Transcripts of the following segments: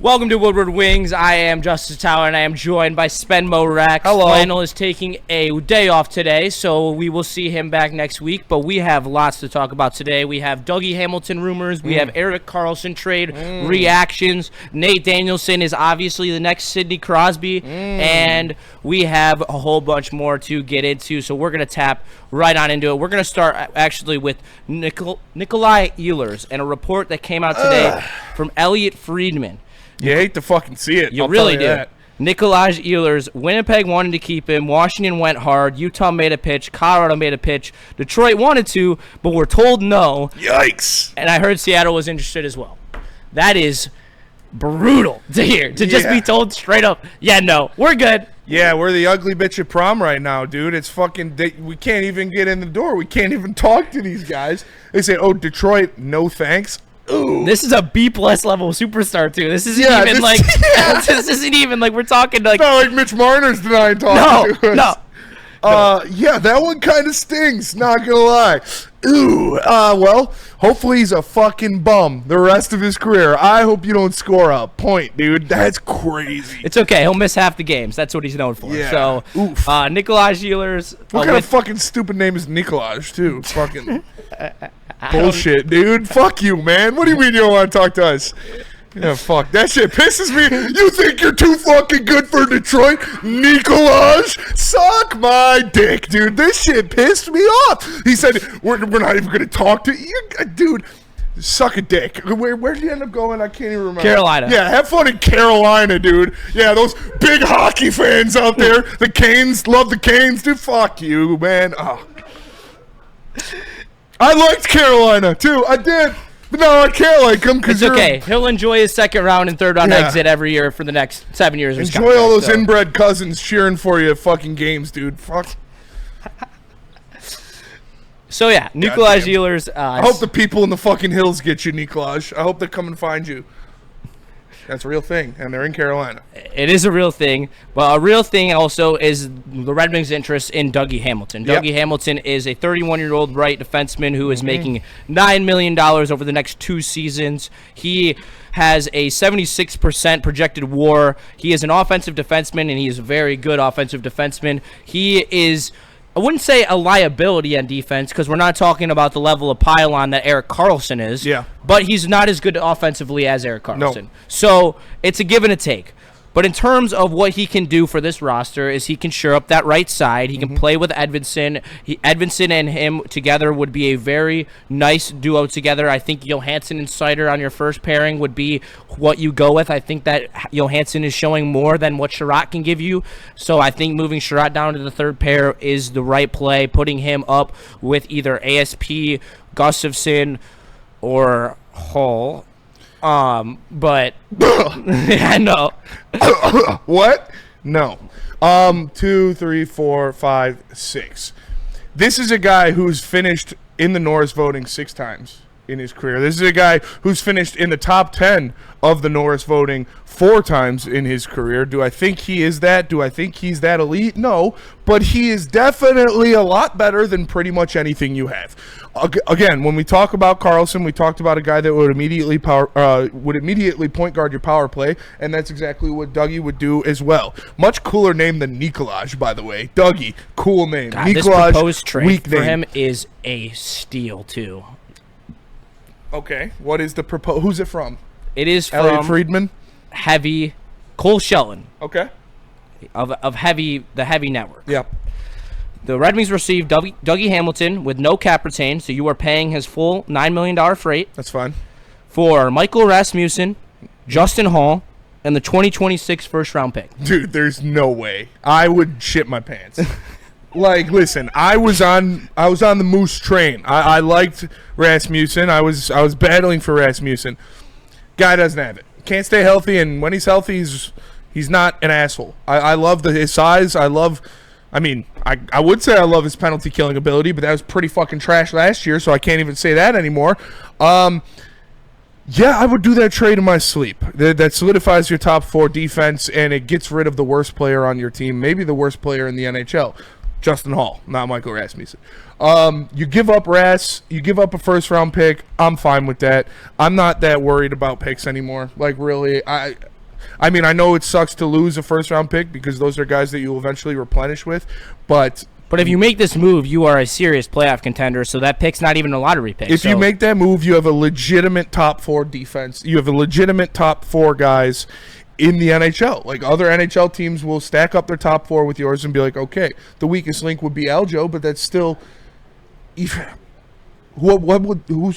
Welcome to Woodward Wings. I am Justice Satawa, and I am joined by Spenmo Rax. Hello. Lionel is taking a day off today, so we will see him back next week. But we have lots to talk about today. We have Dougie Hamilton rumors. We have Erik Karlsson trade reactions. Nate Danielson is obviously the next Sidney Crosby. And we have a whole bunch more to get into, so we're going to tap right on into it. We're going to start actually with Nikolai Ehlers and a report that came out today from Elliot Friedman. You hate to fucking see it. You really do. Nikolai Ehlers, Winnipeg wanted to keep him. Washington went hard. Utah made a pitch. Colorado made a pitch. Detroit wanted to, but were told no. Yikes. And I heard Seattle was interested as well. That is brutal to hear. To just be told straight up, yeah, no, we're good. Yeah, we're the ugly bitch at prom right now, dude. It's fucking, we can't even get in the door. We can't even talk to these guys. They say, oh, Detroit, no thanks. Ooh. This is a B+ level superstar too. This isn't even this isn't even like we're talking like. It's not like Mitch Marner's denying talking to us. No. Yeah, that one kind of stings. Not gonna lie. Ooh. Well, hopefully he's a fucking bum the rest of his career. I hope you don't score a point, dude. That's crazy. It's okay. He'll miss half the games. That's what he's known for. Yeah. So, Oof. Nikolai Ehlers. What kind of fucking stupid name is Nikolai, too? Fucking bullshit, dude. Fuck you, man. What do you mean you don't want to talk to us? Yeah, fuck. That shit pisses me. You think you're too fucking good for Detroit? Nikolai? Suck my dick, dude. This shit pissed me off. He said, we're not even going to talk to you. Dude, suck a dick. Where did he end up going? I can't even remember. Carolina. Yeah, have fun in Carolina, dude. Yeah, those big hockey fans out there. The Canes, love the Canes. Dude, fuck you, man. Oh. I liked Carolina, too. I did. But no, I can't like him because it's okay. He'll enjoy his second round and third round exit every year for the next 7 years. Enjoy all those inbred cousins cheering for you at fucking games, dude. Fuck. So yeah, Nikolai Ehlers. I hope the people in the fucking hills get you, Nikolai. I hope they come and find you. That's a real thing, and they're in Carolina. It is a real thing, but a real thing also is the Red Wings' interest in Dougie Hamilton. Dougie Hamilton is a 31-year-old right defenseman who is making $9 million over the next 2 seasons. He has a 76% projected WAR. He is an offensive defenseman, and he is a very good offensive defenseman. He is, I wouldn't say a liability on defense because we're not talking about the level of pylon that Erik Karlsson is. Yeah. But he's not as good offensively as Erik Karlsson. No. So it's a give and a take. But in terms of what he can do for this roster is he can shore up that right side. He can play with Edvinsson. Edvinsson and him together would be a very nice duo together. I think Johansson and Seider on your first pairing would be what you go with. I think that Johansson is showing more than what Sherratt can give you. So I think moving Sherratt down to the third pair is the right play, putting him up with either ASP, Gustafsson, or Hall. But I know. What? No. 2, 3, 4, 5, 6. This is a guy who's finished in the Norris voting 6 times in his career. This is a guy who's finished in the top 10 of the Norris voting 4 times in his career. Do I think he is that? Do I think he's that elite? No, but he is definitely a lot better than pretty much anything you have. Again, when we talk about Karlsson, we talked about a guy that would immediately point guard your power play, and that's exactly what Dougie would do as well. Much cooler name than Nikolai, by the way. Dougie, cool name. God, this proposed trade for him is a steal too. Okay, what is the proposed? Who's it from? It is from Elliot Friedman. Heavy Cole Shelton. Okay. Of Heavy, the Heavy Network. Yep. The Red Wings received Dougie Hamilton with no cap retained, so you are paying his full $9 million freight. That's fine. For Michael Rasmussen, Justin Hall, and the 2026 first-round pick. Dude, there's no way. I would shit my pants. Like, listen, I was on the Moose train. I liked Rasmussen. I was battling for Rasmussen. Guy doesn't have it. Can't stay healthy, and when he's healthy, he's not an asshole. I love his size. I would say I love his penalty killing ability, but that was pretty fucking trash last year, so I can't even say that anymore. Yeah, I would do that trade in my sleep. That solidifies your top 4 defense, and it gets rid of the worst player on your team, maybe the worst player in the NHL. Justin Hall, not Michael Rasmussen. You give up Ras, you give up a first-round pick. I'm fine with that. I'm not that worried about picks anymore. Like, really, I mean, I know it sucks to lose a first-round pick because those are guys that you will eventually replenish with, but if you make this move, you are a serious playoff contender, so that pick's not even a lottery pick. If you make that move, you have a legitimate top 4 defense. You have a legitimate top 4 guys in the NHL. Like, other NHL teams will stack up their top 4 with yours and be like, okay, the weakest link would be Aljo, but that's still... Who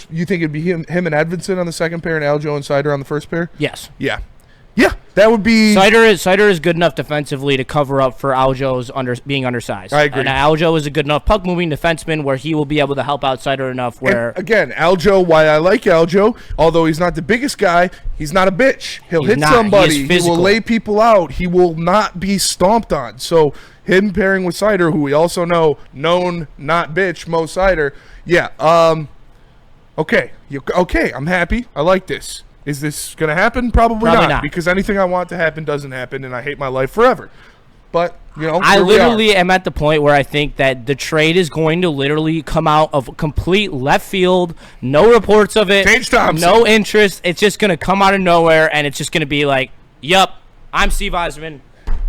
you think it'd be him and Edvinsson on the second pair and Aljo and Seider on the first pair? Yes. Yeah. Yeah, that would be... Seider is good enough defensively to cover up for Aljo's being undersized. I agree. And Aljo is a good enough puck-moving defenseman where he will be able to help out Seider enough where... And again, Aljo, why I like Aljo, although he's not the biggest guy, he's not a bitch. He'll hit somebody. He will lay people out. He will not be stomped on. So him pairing with Seider, who we also know, known not bitch, Mo Seider. Yeah, okay. Okay, I'm happy. I like this. Is this going to happen? Probably not. Because anything I want to happen doesn't happen, and I hate my life forever. But, I literally am at the point where I think that the trade is going to literally come out of complete left field, no reports of it, Tage Thompson. No interest. It's just going to come out of nowhere, and it's just going to be like, yup, I'm Steve Yzerman.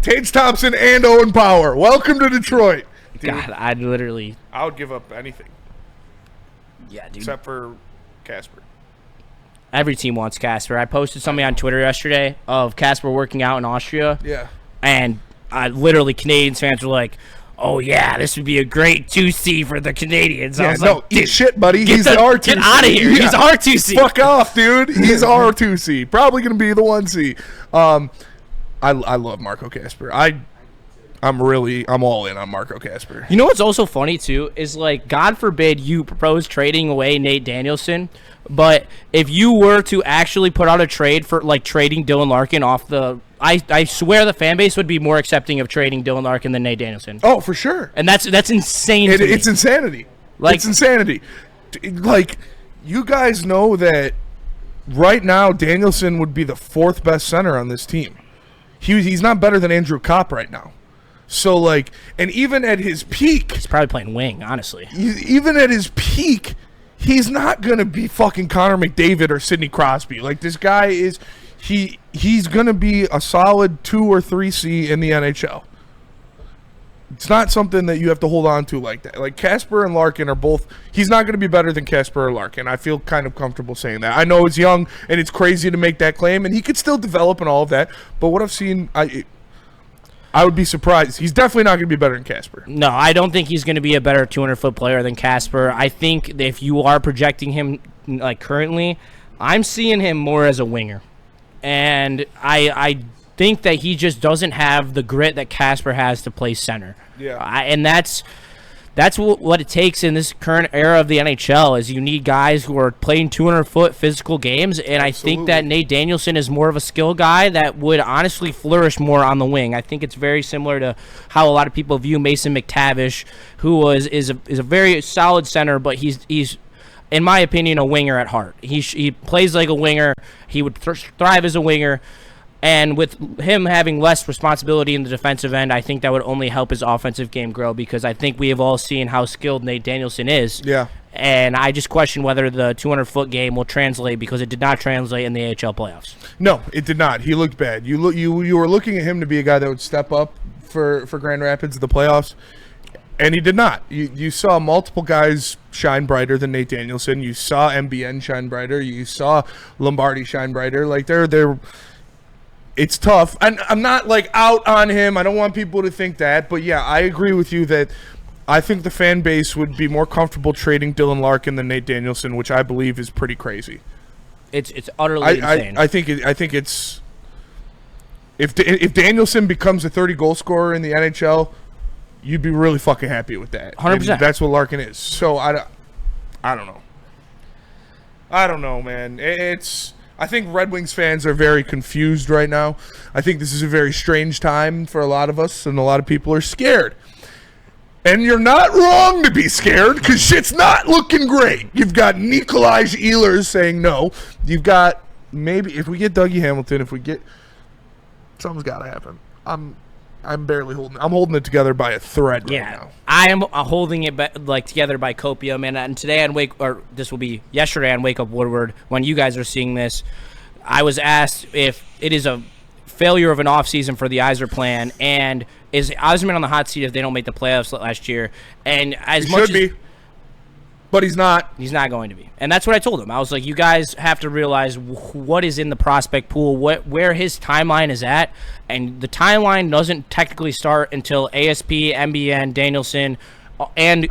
Tage Thompson and Owen Power. Welcome to Detroit. Dude, God, I would give up anything. Yeah, dude. Except for Casper. Every team wants Casper. I posted something on Twitter yesterday of Casper working out in Austria. Yeah. And literally Canadians fans were like, oh, yeah, this would be a great 2C for the Canadians. Yeah, I was like, eat shit, buddy. He's R2C. Get out of here. Yeah. He's R2C. Fuck off, dude. He's R2C. Probably going to be the 1C. I love Marco Casper. I'm all in on Marco Casper. You know what's also funny, too, is, like, God forbid you propose trading away Nate Danielson, but if you were to actually put out a trade for, like, trading Dylan Larkin off the... I swear the fan base would be more accepting of trading Dylan Larkin than Nate Danielson. Oh, for sure. And that's insane to me. It's insanity. It's insanity. Like, you guys know that right now Danielson would be the 4th best center on this team. He's not better than Andrew Kopp right now. So, like, and even at his peak... He's probably playing wing, honestly. Even at his peak, he's not going to be fucking Connor McDavid or Sidney Crosby. Like, this guy is... He's going to be a solid 2 or 3C in the NHL. It's not something that you have to hold on to like that. Like, Casper and Larkin are both... He's not going to be better than Casper or Larkin. I feel kind of comfortable saying that. I know he's young, and it's crazy to make that claim, and he could still develop and all of that. But what I've seen... I would be surprised. He's definitely not going to be better than Casper. No, I don't think he's going to be a better 200-foot player than Casper. I think if you are projecting him, like, currently, I'm seeing him more as a winger. And I think that he just doesn't have the grit that Casper has to play center. Yeah. And that's what it takes in this current era of the NHL is you need guys who are playing 200-foot physical games, and I think that Nate Danielson is more of a skill guy that would honestly flourish more on the wing. I think it's very similar to how a lot of people view Mason McTavish, who is a very solid center, but he's in my opinion, a winger at heart. He plays like a winger. He would thrive as a winger. And with him having less responsibility in the defensive end, I think that would only help his offensive game grow because I think we have all seen how skilled Nate Danielson is. Yeah. And I just question whether the 200-foot game will translate because it did not translate in the AHL playoffs. No, it did not. He looked bad. You were looking at him to be a guy that would step up for Grand Rapids in the playoffs, and he did not. You saw multiple guys shine brighter than Nate Danielson. You saw MBN shine brighter. You saw Lombardi shine brighter. Like they're it's tough. I'm not like out on him. I don't want people to think that, but yeah, I agree with you that I think the fan base would be more comfortable trading Dylan Larkin than Nate Danielson, which I believe is pretty crazy. It's utterly insane. I think it's if Danielson becomes a 30 goal scorer in the NHL, you'd be really fucking happy with that. 100%. That's what Larkin is. So I don't know. I don't know, man. I think Red Wings fans are very confused right now. I think this is a very strange time for a lot of us, and a lot of people are scared. And you're not wrong to be scared, because shit's not looking great. You've got Nikolaj Ehlers saying no. You've got, maybe, if we get Dougie Hamilton, something's got to happen. I'm holding it together by a thread right now. I am holding it together by copium, and today this will be yesterday on Wake Up Woodward when you guys are seeing this. I was asked if it is a failure of an offseason for the Yzer plan, and is Yzerman on the hot seat if they don't make the playoffs last year? And as He much should be, but he's not. He's not going to be. And that's what I told him. I was like, you guys have to realize what is in the prospect pool, where his timeline is at. And the timeline doesn't technically start until ASP, MBN, Danielson, and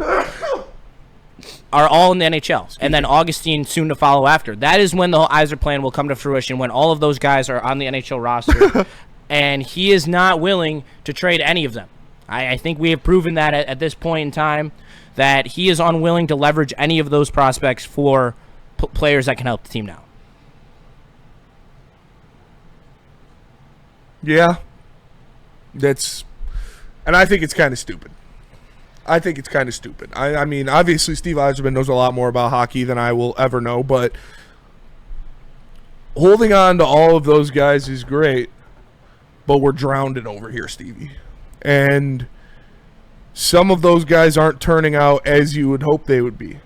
are all in the NHL. And then Augustine soon to follow after. That is when the Yzer plan will come to fruition, when all of those guys are on the NHL roster. And he is not willing to trade any of them. I think we have proven that at this point in time, that he is unwilling to leverage any of those prospects for players that can help the team now. Yeah. And I think it's kind of stupid. I mean, obviously Steve Yzerman knows a lot more about hockey than I will ever know, but holding on to all of those guys is great, but we're drowning over here, Stevie. And some of those guys aren't turning out as you would hope they would be.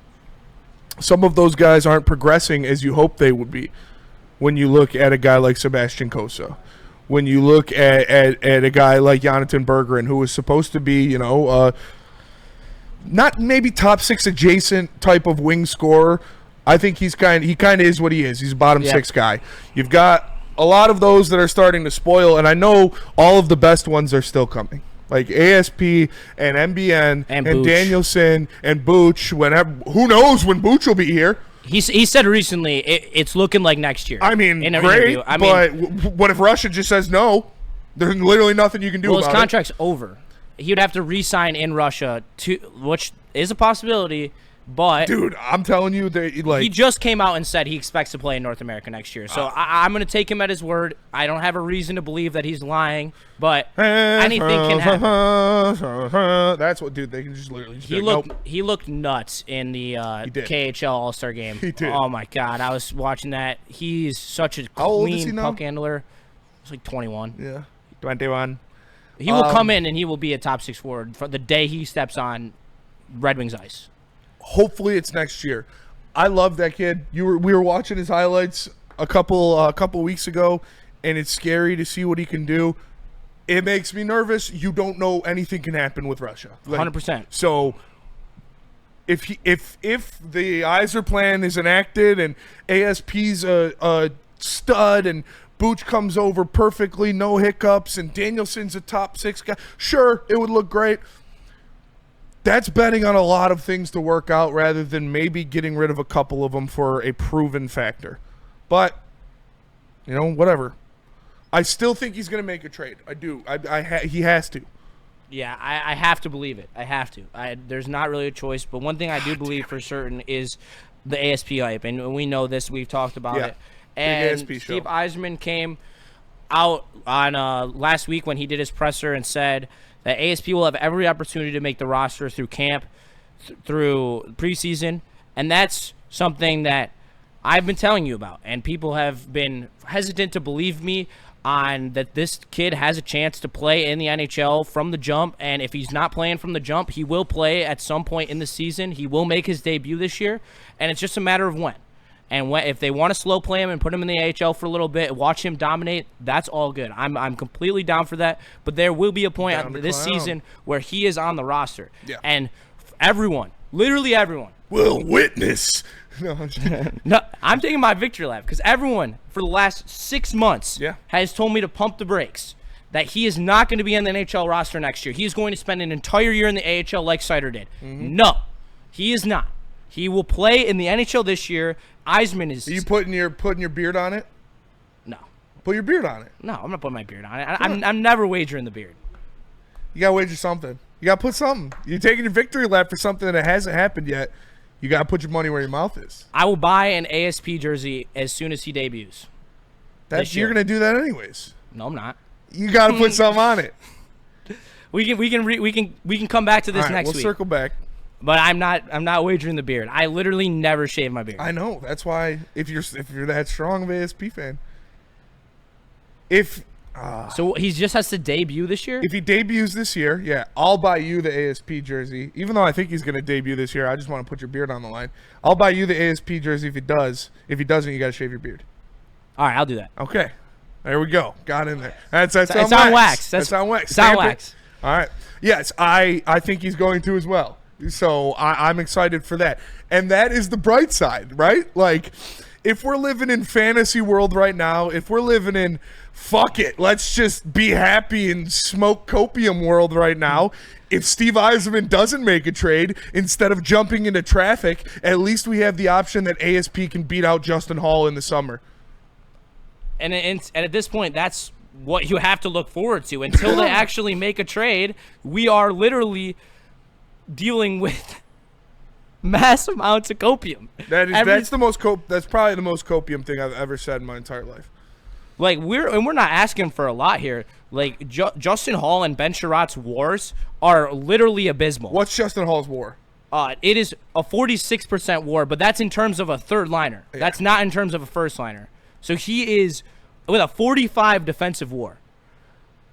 Some of those guys aren't progressing as you hope they would be when you look at a guy like Sebastian Cossa. When you look at a guy like Jonathan Bergeron, who was supposed to be, not maybe top 6 adjacent type of wing scorer. I think he kind of is what he is. He's a bottom 6 guy. You've got a lot of those that are starting to spoil, and I know all of the best ones are still coming. Like ASP and MBN and Danielson and Booch. Who knows when Booch will be here? He said recently it's looking like next year. I mean, great, but what if Russia just says no? There's literally nothing you can do about it. Well, his contract's over. He would have to re-sign in Russia, which is a possibility. But dude, I'm telling you, he just came out and said he expects to play in North America next year. So I'm going to take him at his word. I don't have a reason to believe that he's lying, but anything can happen. That's what, dude. They can just literally. He looked nuts in the KHL All-Star game. He did. Oh my God, I was watching that. He's such a clean puck handler. He's like 21. Yeah, 21. He will come in and he will be a top 6 forward for the day he steps on Red Wings ice. Hopefully it's next year. I love that kid. We were watching his highlights a couple weeks ago, and it's scary to see what he can do. It makes me nervous. You don't know anything can happen with Russia. 100%. So if the Yzer plan is enacted and ASP's a stud and Booch comes over perfectly, no hiccups, and Danielson's a top 6 guy, sure, it would look great. That's betting on a lot of things to work out rather than maybe getting rid of a couple of them for a proven factor. But, whatever. I still think he's going to make a trade. I do. He has to. Yeah, I have to believe it. I have to. There's not really a choice. But one thing I do believe for certain is the ASP hype. And we know this. We've talked about it. And Steve Yzerman came out on last week when he did his presser and said that ASP will have every opportunity to make the roster through camp, through preseason, and that's something that I've been telling you about, and people have been hesitant to believe me on that this kid has a chance to play in the NHL from the jump, and if he's not playing from the jump, he will play at some point in the season. He will make his debut this year, and it's just a matter of when. And if they want to slow play him and put him in the AHL for a little bit, watch him dominate, that's all good. I'm completely down for that. But there will be a point this season where he is on the roster. Yeah. And everyone, literally everyone, will witness. No, I'm taking my victory lap because everyone for the last 6 months has told me to pump the brakes, that he is not going to be on the NHL roster next year. He is going to spend an entire year in the AHL like Sider did. Mm-hmm. No, he is not. He will play in the NHL this year. Yzerman is. Are you putting your beard on it? No. Put your beard on it. No, I'm not putting my beard on it. I'm never wagering the beard. You gotta wager something. You gotta put something. You're taking your victory lap for something that hasn't happened yet. You gotta put your money where your mouth is. I will buy an ASP jersey as soon as he debuts. You're gonna do that anyways. No, I'm not. You gotta put something on it. We can come back to this next week. We'll circle back. But I'm not wagering the beard. I literally never shave my beard. I know. That's why if you're that strong of an ASP fan. So he just has to debut this year? If he debuts this year, yeah, I'll buy you the ASP jersey. Even though I think he's going to debut this year, I just want to put your beard on the line. I'll buy you the ASP jersey if he does. If he doesn't, you got to shave your beard. All right, I'll do that. Okay. There we go. Got in there. That's It's on on wax. wax. That's on wax. It's on Stamp it. wax. All right. Yes, I think he's going to as well. So I'm excited for that. And that is the bright side, right? Like, if we're living in fantasy world right now, if we're living in fuck it, let's just be happy and smoke copium world right now. If Steve Yzerman doesn't make a trade, instead of jumping into traffic, at least we have the option that ASP can beat out Justin Hall in the summer. And at this point, that's what you have to look forward to. Until they actually make a trade, we are literally dealing with mass amounts of copium. That's probably the most copium thing I've ever said in my entire life. Like, we're not asking for a lot here. Like, Justin Hall and Ben Sherratt's wars are literally abysmal. What's Justin Hall's war? It is a 46% war, but that's in terms of a third liner. Yeah. That's not in terms of a first liner. So he is with a 45 defensive war.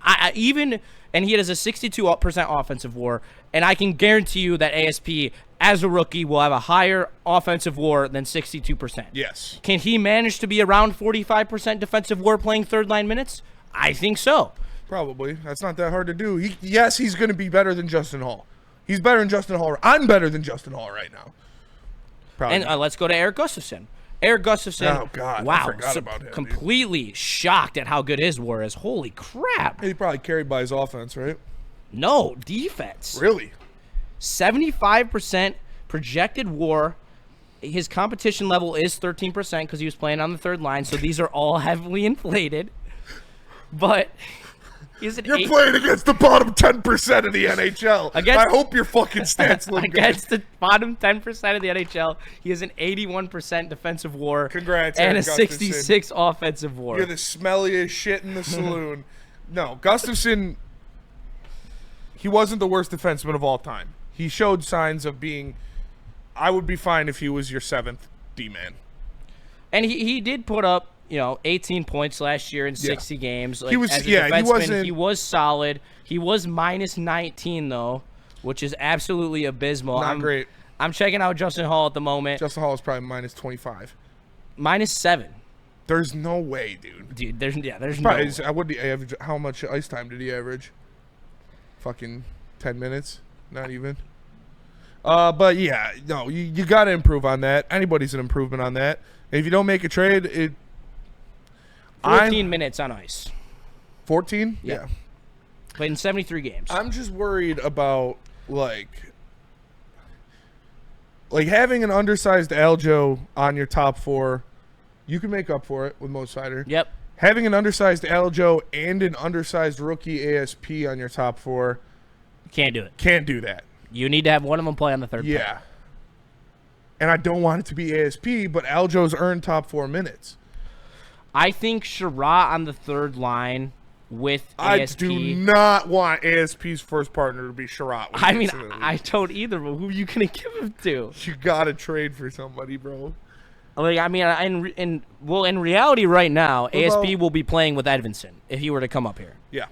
And he has a 62% offensive war, and I can guarantee you that ASP, as a rookie, will have a higher offensive war than 62%. Yes. Can he manage to be around 45% defensive war playing third line minutes? I think so. Probably. That's not that hard to do. He's going to be better than Justin Hall. He's better than Justin Hall. I'm better than Justin Hall right now. Probably. And let's go to Erik Gustafsson. Erik Gustafsson, oh God, wow, I forgot about him, completely shocked at how good his war is. Holy crap. He's probably carried by his offense, right? No, defense. Really? 75% projected war. His competition level is 13% because he was playing on the third line, so these are all heavily inflated. But you're playing against the bottom 10% of the NHL. I hope your fucking stats look against the bottom 10% of the NHL. He has an 81% defensive war. Congrats, and Erik a 66 offensive war. You're the smelliest shit in the saloon. No, Gustafsson, he wasn't the worst defenseman of all time. He showed signs of being. I would be fine if he was your 7th D-man. And he did put up, 18 points last year in 60 games. Like, he was, as a defenseman, he was solid. He was minus 19 though, which is absolutely abysmal. Not great. I'm checking out Justin Hall at the moment. Justin Hall is probably minus 25. Minus 7. There's no way, dude. Dude, there's probably, no. What did he average? How much ice time did he average? Fucking 10 minutes, not even. But yeah, no, you got to improve on that. Anybody's an improvement on that. If you don't make a trade, 14 minutes on ice. 14? Yeah. Played in 73 games. I'm just worried about like having an undersized Aljo on your top 4. You can make up for it with Mo Seider. Yep. Having an undersized Aljo and an undersized rookie ASP on your top 4. Can't do it. Can't do that. You need to have one of them play on the third Yeah. Play. And I don't want it to be ASP, but Aljo's earned top 4 minutes. I think Sherratt on the third line with ASP. I do not want ASP's first partner to be Sherratt. I mean, I don't either, but who are you going to give him to? You got to trade for somebody, bro. Like, I mean, in reality right now, ASP will be playing with Edvinsson if he were to come up here. Yeah.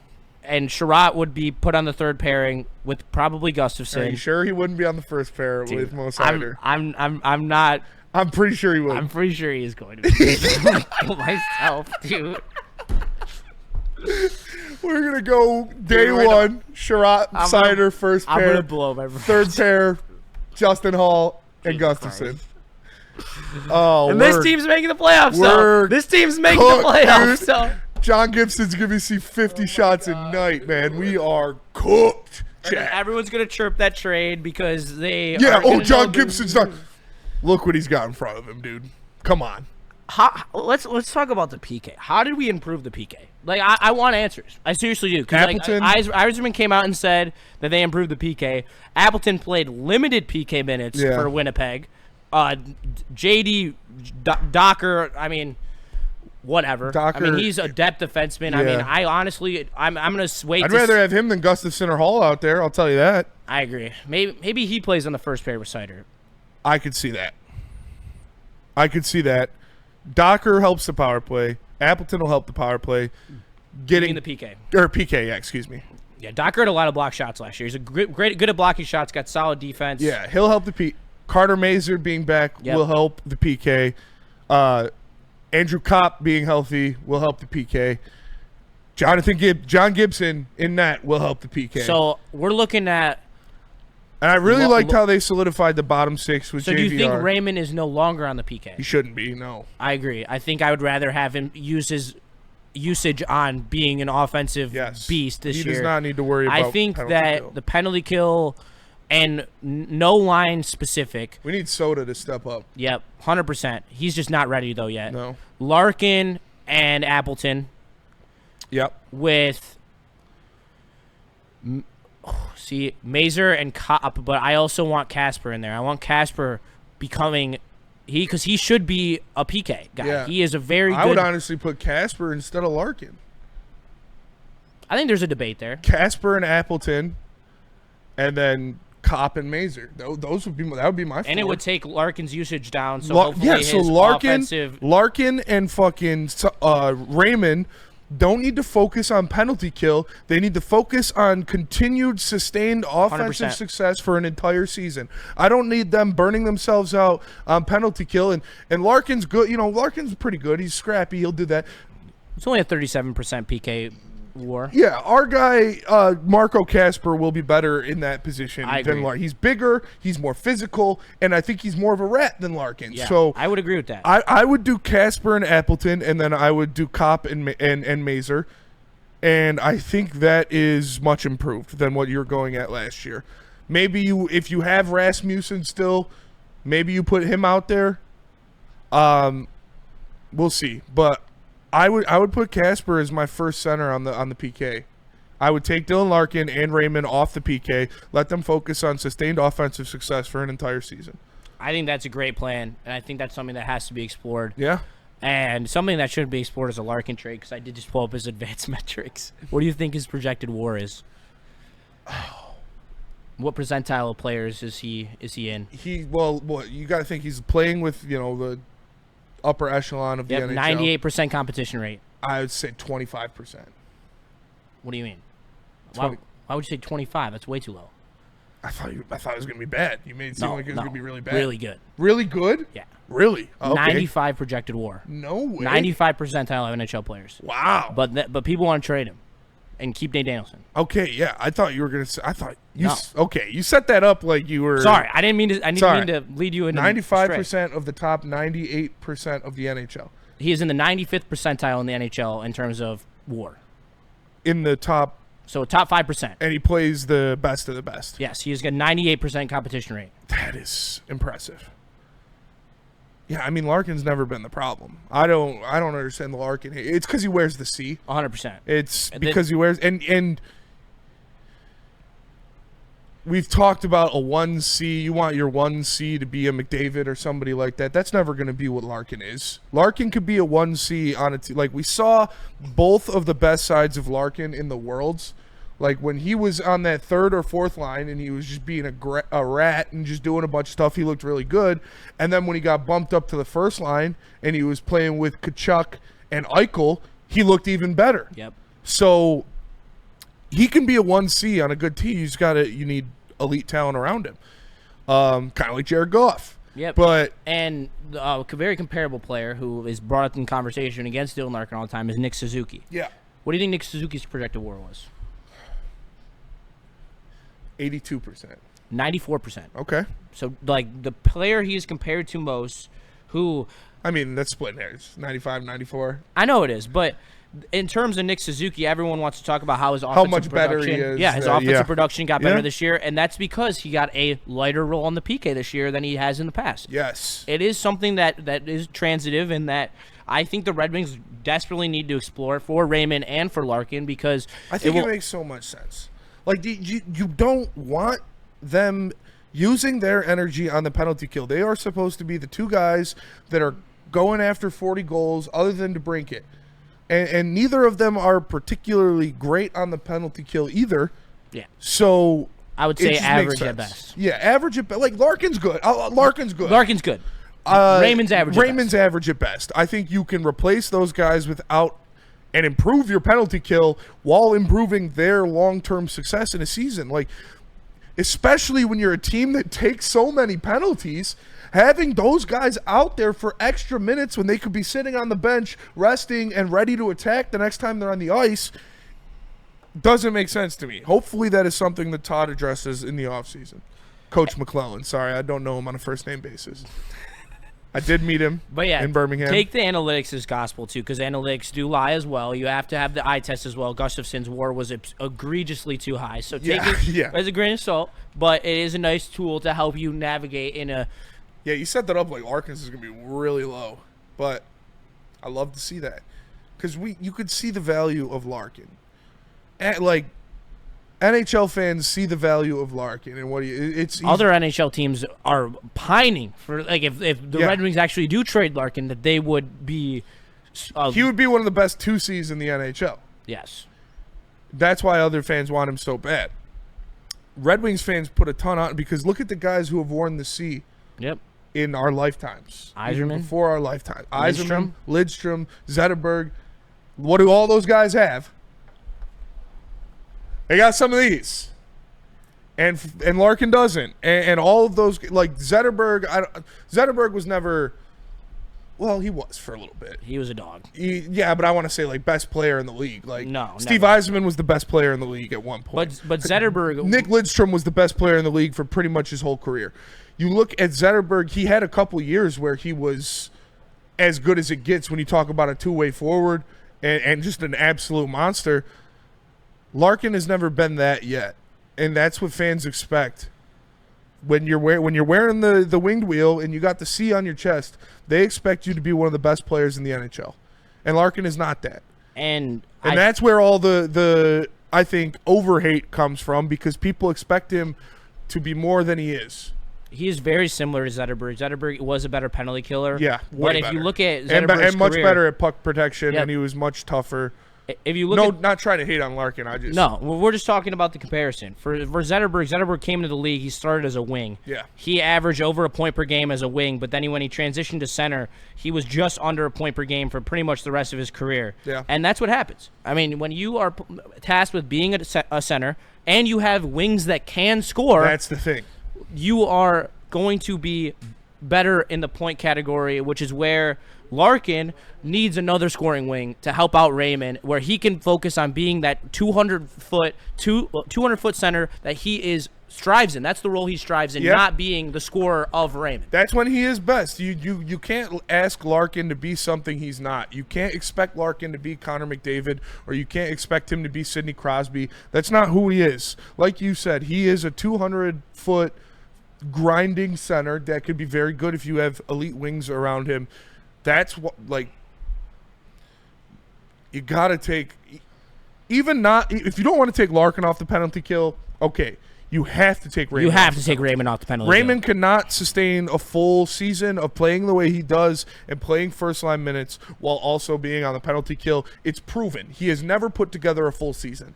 And Sherratt would be put on the third pairing with probably Gustafsson. Are you sure he wouldn't be on the first pair with Mo Seider? I'm not. I'm pretty sure he would. I'm pretty sure he is going to be. Kill myself, dude. We're gonna go day one. Sherratt, Seider, first pair. I'm gonna blow my third pair. Justin Hall and Gustafsson. Oh, and this team's making the playoffs. So this team's making the playoffs. So John Gibson's gonna see 50 shots a night, man. We are cooked. Everyone's gonna chirp that trade because they. Yeah. Oh, John Gibson's not. Look what he's got in front of him, dude. Come on. Let's talk about the PK. How did we improve the PK? Like, I want answers. I seriously do. Because Yzerman came out and said that they improved the PK. Appleton played limited PK minutes for Winnipeg. JD Docker, I mean, whatever. Docker, I mean, he's a depth defenseman. Yeah. I mean, I honestly, I'm going to wait. I'd rather have him than Gustafsson or Hall out there. I'll tell you that. I agree. Maybe he plays on the first pair with Seider. I could see that. Docker helps the power play. Appleton will help the power play. Getting the PK. Or PK, yeah, excuse me. Yeah, Docker had a lot of block shots last year. He's good at blocking shots, got solid defense. Yeah, he'll help the PK. Carter Mazur being back will help the PK. Andrew Kopp being healthy will help the PK. John Gibson in net will help the PK. So we're looking at. And I really liked how they solidified the bottom six with JVR. So do you think Raymond is no longer on the PK? He shouldn't be, no. I agree. I think I would rather have him use his usage on being an offensive beast this year. He does not need to worry about I think that the penalty kill and no line specific. We need Soda to step up. Yep, 100%. He's just not ready, though, yet. No. Larkin and Appleton. Yep. With... See, Mazur and Kopp, but I also want Casper in there. I want Casper becoming because he should be a PK guy. Yeah. He is a very good. I would honestly put Casper instead of Larkin. I think there's a debate there. Casper and Appleton, and then Kopp and Mazur. That would be my. And it would take Larkin's usage down. So hopefully his offensive... Larkin and fucking Raymond don't need to focus on penalty kill. They need to focus on continued sustained offensive 100%. success for an entire season. I don't need them burning themselves out on penalty kill. And Larkin's good. You know, Larkin's pretty good. He's scrappy. He'll do that. It's only a 37% PK war. Yeah, our guy Marco Casper will be better in that position than Larkin. He's bigger, he's more physical, and I think he's more of a rat than Larkin. Yeah, so I would agree with that. I would do Casper and Appleton, and then I would do Kopp and Mazur, and I think that is much improved than what you're going at last year. Maybe if you have Rasmussen still, maybe you put him out there. We'll see, but I would put Casper as my first center on the PK. I would take Dylan Larkin and Raymond off the PK, let them focus on sustained offensive success for an entire season. I think that's a great plan, and I think that's something that has to be explored. Yeah. And something that should be explored is a Larkin trade, because I did just pull up his advanced metrics. What do you think his projected WAR is? What percentile of players is he in? You got to think he's playing with the upper echelon of the NHL. 98% competition rate. I would say 25%. What do you mean? Why would you say 25? That's way too low. I thought it was going to be bad. You made it seem like it was going to be really bad. Really good. Really good? Yeah. Really? Okay. 95 projected WAR. No way. 95 percentile of NHL players. Wow. But people want to trade him and keep Nate Danielson. Okay, yeah. I thought you were going to say. I thought you. No. Okay, you set that up like you were. Sorry, I didn't mean to. I didn't mean to lead you into 95% of the top 98% of the NHL. He is in the 95th percentile in the NHL in terms of WAR. In the top. So top 5%. And he plays the best of the best. Yes, he's got 98% competition rate. That is impressive. Yeah, I mean Larkin's never been the problem. I don't understand the Larkin. It's because he wears the C. 100%. It's because he wears and we've talked about a 1C. You want your 1C to be a McDavid or somebody like that. That's never going to be what Larkin is. Larkin could be a 1C on a team. Like we saw both of the best sides of Larkin in the Worlds. Like when he was on that third or fourth line and he was just being a rat and just doing a bunch of stuff, he looked really good. And then when he got bumped up to the first line and he was playing with Tkachuk and Eichel, he looked even better. Yep. So he can be a 1C on a good team. You need elite talent around him. Kind of like Jared Goff. Yep. And a very comparable player who is brought up in conversation against Dylan Larkin all the time is Nick Suzuki. Yeah. What do you think Nick Suzuki's projected WAR was? 82%. 94%. Okay. So, like, the player he is compared to most, who... I mean, that's splitting hairs. 95, 94. I know it is, but in terms of Nick Suzuki, everyone wants to talk about how his offensive much better he is. Yeah, his offensive production got better this year, and that's because he got a lighter role on the PK this year than he has in the past. Yes. It is something that is transitive and that I think the Red Wings desperately need to explore for Raymond and for Larkin because... I think it makes so much sense. Like, you don't want them using their energy on the penalty kill. They are supposed to be the two guys that are going after 40 goals other than DeBrincat. And neither of them are particularly great on the penalty kill either. Yeah. So I would say average at best. Yeah, average at best. Like, Larkin's good. Larkin's good. Larkin's good. Raymond's average Raymond's average at best. I think you can replace those guys without... and improve your penalty kill while improving their long-term success in a season. Like, especially when you're a team that takes so many penalties. Having those guys out there for extra minutes when they could be sitting on the bench, resting and ready to attack the next time they're on the ice doesn't make sense to me. Hopefully that is something that Todd addresses in the offseason. Coach McClellan. Sorry, I don't know him on a first-name basis. I did meet him in Birmingham. Take the analytics as gospel, too, because analytics do lie as well. You have to have the eye test as well. Gustafson's WAR was egregiously too high. So take it as a grain of salt, but it is a nice tool to help you navigate in a... Yeah, you set that up like Larkin's is going to be really low, but I love to see that because you could see the value of Larkin. Like, NHL fans see the value of Larkin and other NHL teams are pining for, like, if the Red Wings actually do trade Larkin, that they would be he would be one of the best 2Cs in the NHL. Yes. That's why other fans want him so bad. Red Wings fans put a ton on because look at the guys who have worn the C. Yep. In our lifetimes. Yzerman. Before our lifetime. Yzerman, Lidstrom, Zetterberg. What do all those guys have? They got some of these. And Larkin doesn't. And all of those, like Zetterberg, Zetterberg was never, well, he was for a little bit. He was a dog. Yeah, but I want to say like best player in the league. Like no, Steve never. Yzerman was the best player in the league at one point. But Zetterberg. Nick Lidstrom was the best player in the league for pretty much his whole career. You look at Zetterberg, he had a couple years where he was as good as it gets when you talk about a two-way forward and just an absolute monster. Larkin has never been that yet, and that's what fans expect. When you're wearing the winged wheel and you got the C on your chest, they expect you to be one of the best players in the NHL. And Larkin is not that. And that's where all the I think overhate comes from because people expect him to be more than he is. He is very similar to Zetterberg. Zetterberg was a better penalty killer. Yeah, but if you look at Zetterberg's and much career, better at puck protection, and he was much tougher. If you look not trying to hate on Larkin. We're just talking about the comparison. For Zetterberg came into the league, he started as a wing. Yeah. He averaged over a point per game as a wing, but then when he transitioned to center, he was just under a point per game for pretty much the rest of his career. Yeah. And that's what happens. I mean, when you are tasked with being a center and you have wings that can score, that's the thing. You are going to be better in the point category, which is where Larkin needs another scoring wing to help out Raymond, where he can focus on being that 200-foot center that he strives in. That's the role he strives in, not being the scorer of Raymond. That's when he is best. You can't ask Larkin to be something he's not. You can't expect Larkin to be Connor McDavid, or you can't expect him to be Sidney Crosby. That's not who he is. Like you said, he is a 200-foot grinding center that could be very good if you have elite wings around him. That's what, like, you got to take, even not, if you don't want to take Larkin off the penalty kill, okay, you have to take Raymond. You have to take Raymond off the penalty kill. Raymond cannot sustain a full season of playing the way he does and playing first-line minutes while also being on the penalty kill. It's proven. He has never put together a full season.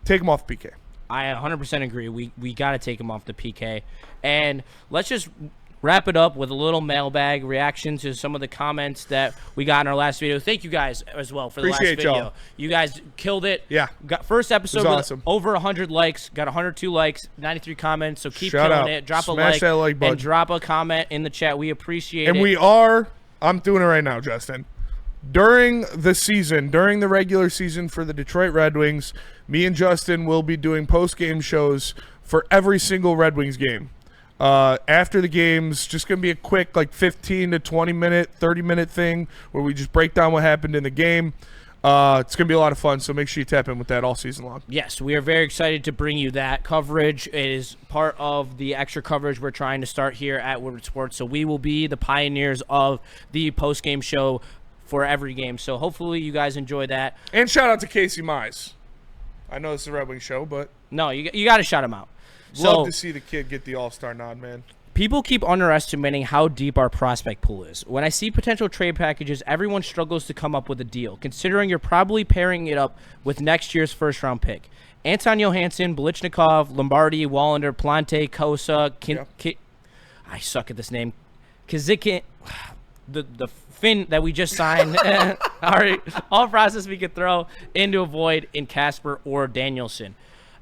Take him off PK. I 100% agree. We got to take him off the PK. And let's just wrap it up with a little mailbag reaction to some of the comments that we got in our last video. Thank you guys as well for the last video. Y'all. You guys killed it. Yeah. Got first episode with awesome. Over 100 likes. Got 102 likes, 93 comments. So keep Shout killing out. it. Drop Smash a that like button. and drop a comment in the chat. We appreciate it. And I'm doing it right now, Justin. During the regular season for the Detroit Red Wings, me and Justin will be doing post-game shows for every single Red Wings game. After the games, just going to be a quick, like 15 to 20 minute, 30-minute thing where we just break down what happened in the game. It's going to be a lot of fun, so make sure you tap in with that all season long. Yes, we are very excited to bring you that coverage. It is part of the extra coverage we're trying to start here at Woodward Sports, so we will be the pioneers of the post-game show for every game. So hopefully you guys enjoy that. And shout out to Casey Mize. I know it's a Red Wings show, but no, you got to shout him out. Love to see the kid get the All-Star nod, man. People keep underestimating how deep our prospect pool is. When I see potential trade packages, everyone struggles to come up with a deal, considering you're probably pairing it up with next year's first-round pick. Anton Johansson, Belichnikov, Lombardi, Wallander, Plante, Kosa, I suck at this name. Kazikin, the Finn that we just signed. All process we could throw into a void in Casper or Danielson.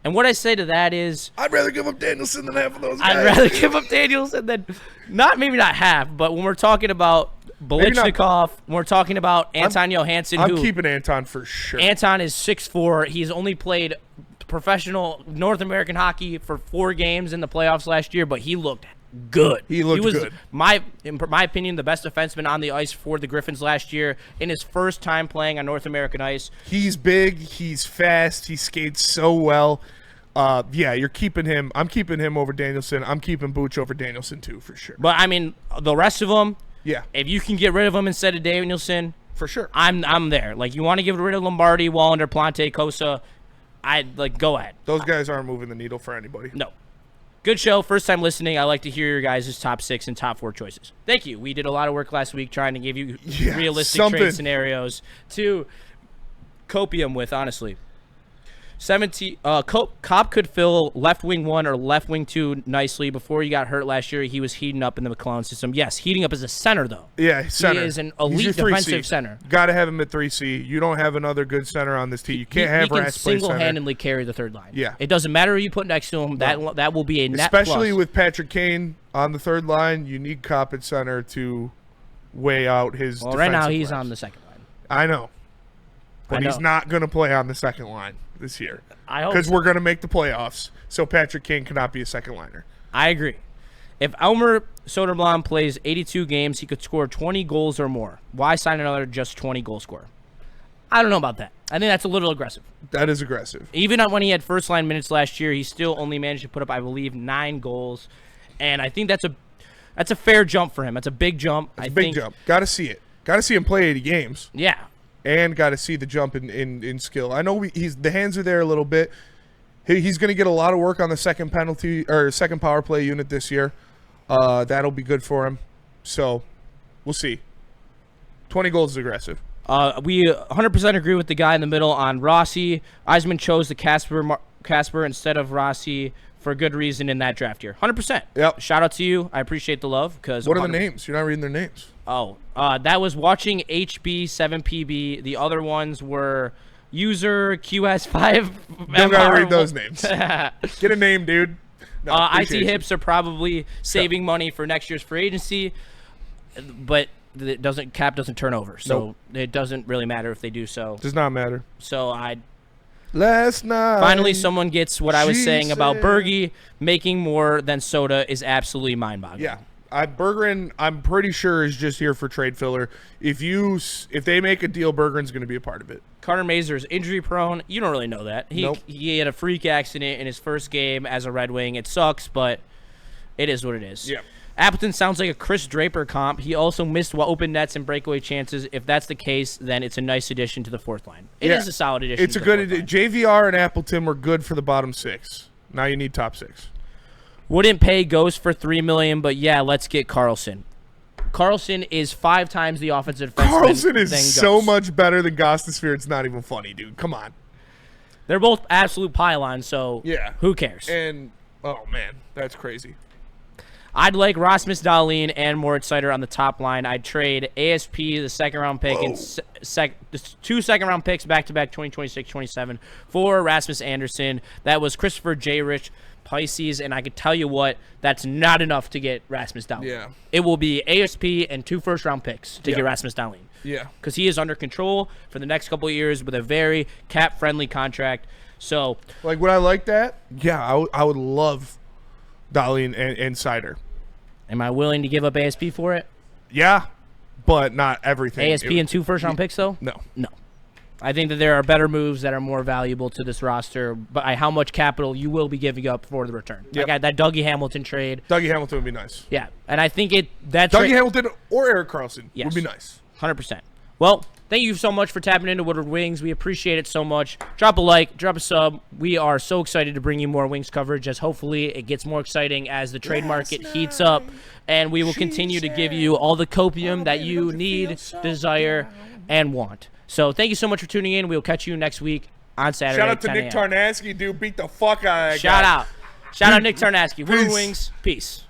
And what I say to that is, I'd rather give up Danielson than half of those guys. I'd rather give up Danielson than maybe not half, but when we're talking about Belichnikov, when we're talking about Anton Johansson, I'm keeping Anton for sure. Anton is 6'4". He's only played professional North American hockey for 4 games in the playoffs last year, but he looked good. He was In good. my opinion, the best defenseman on the ice for the Griffins last year in his first time playing on North American ice. He's big. He's fast. He skates so well. Yeah, you're keeping him. I'm keeping him over Danielson. I'm keeping Booch over Danielson too, for sure. But I mean, the rest of them, yeah, if you can get rid of them instead of Danielson, for sure, I'm there. Like, you want to get rid of Lombardi, Wallander, Plante, Kosa, go ahead. Those guys aren't moving the needle for anybody. No. Good show. First time listening. I like to hear your guys' top 6 and top 4 choices. Thank you. We did a lot of work last week trying to give you realistic trade scenarios to copium with, honestly. 17. Copp could fill left wing 1 or left wing 2 nicely. Before he got hurt last year, he was heating up in the McClellan system. Yes, heating up as a center, though. Yeah, center. He is an elite defensive center. Got to have him at 3C. You don't have another good center on this team. You can't have Rass play center. He can single-handedly carry the third line. Yeah. It doesn't matter who you put next to him. No. That will be a net Especially plus. with Patrick Kane on the third line, you need Copp at center to weigh out his defensive right now he's reps. on the second line. I know. But he's not going to play on the second line this year. I hope because we're going to make the playoffs, so Patrick Kane cannot be a second liner. I agree. If Elmer Soderblom plays 82 games, he could score 20 goals or more. Why sign another just 20 goal scorer? I don't know about that. I think that's a little aggressive. That is aggressive. Even when he had first line minutes last year, he still only managed to put up, I believe, 9 goals. And I think that's a fair jump for him. That's a big jump. It's a big jump. Got to see it. Got to see him play 80 games. Yeah. And got to see the jump in skill. I know the hands are there a little bit. He's going to get a lot of work on the second power play unit this year. That'll be good for him. So we'll see. 20 goals is aggressive. We 100% agree with the guy in the middle on Rossi. Eisman chose the Casper instead of Rossi for good reason in that draft year. 100%. Yep. Shout out to you. I appreciate the love. What are the names? You're not reading their names. Oh, that was watching HB7PB. The other ones were user QS5. Don't gotta read those names. Get a name, dude. No, IT Hips are probably saving money for next year's free agency, but cap doesn't turn over, so it doesn't really matter if they do so. Does not matter. So last night. Finally, someone gets what I was saying about Bergie making more than Soda is absolutely mind-boggling. Yeah. Bergeron, I'm pretty sure, is just here for trade filler. If they make a deal, Bergeron's going to be a part of it. Carter Mazur is injury prone. You don't really know that. He had a freak accident in his first game as a Red Wing. It sucks, but it is what it is. Yeah. Appleton sounds like a Chris Draper comp. He also missed open nets and breakaway chances. If that's the case, then it's a nice addition to the fourth line. It is a solid addition. It's a good JVR and Appleton were good for the bottom 6. Now you need top 6. Wouldn't pay Ghost for $3 million, but yeah, let's get Karlsson. Karlsson is 5 times the offensive defenseman. Karlsson is so much better than Gostisbehere. It's not even funny, dude. Come on. They're both absolute pylons, so who cares? And oh man, that's crazy. I'd like Rasmus Dahlin and Moritz Seider on the top line. I'd trade ASP, the second-round pick, and 2 second-round picks back-to-back 2026-27 for Rasmus Anderson. That was Christopher J. Rich Pisces, and I could tell you what, that's not enough to get Rasmus Dahlin. Yeah. It will be ASP and 2 first-round picks to get Rasmus Dahlin. Yeah. Because he is under control for the next couple of years with a very cap-friendly contract. So, like, would I like that? Yeah, I would love Dahlin and Seider. Am I willing to give up ASP for it? Yeah, but not everything. ASP and 2 first-round picks, though? No. I think that there are better moves that are more valuable to this roster by how much capital you will be giving up for the return. Yep. Like that Dougie Hamilton trade. Dougie Hamilton would be nice. Yeah, and I think Dougie Hamilton or Erik Karlsson would be nice. 100%. Well, thank you so much for tapping into Woodward Wings. We appreciate it so much. Drop a like, drop a sub. We are so excited to bring you more Wings coverage as hopefully it gets more exciting as the trade market heats up. And we will continue to give you all the copium that you need, desire, and want. So thank you so much for tuning in. We'll catch you next week on Saturday. Shout out to Nick Tarnasky, dude. Beat the fuck out of that guy. Shout out Nick Tarnasky. Woodward Wings. Peace.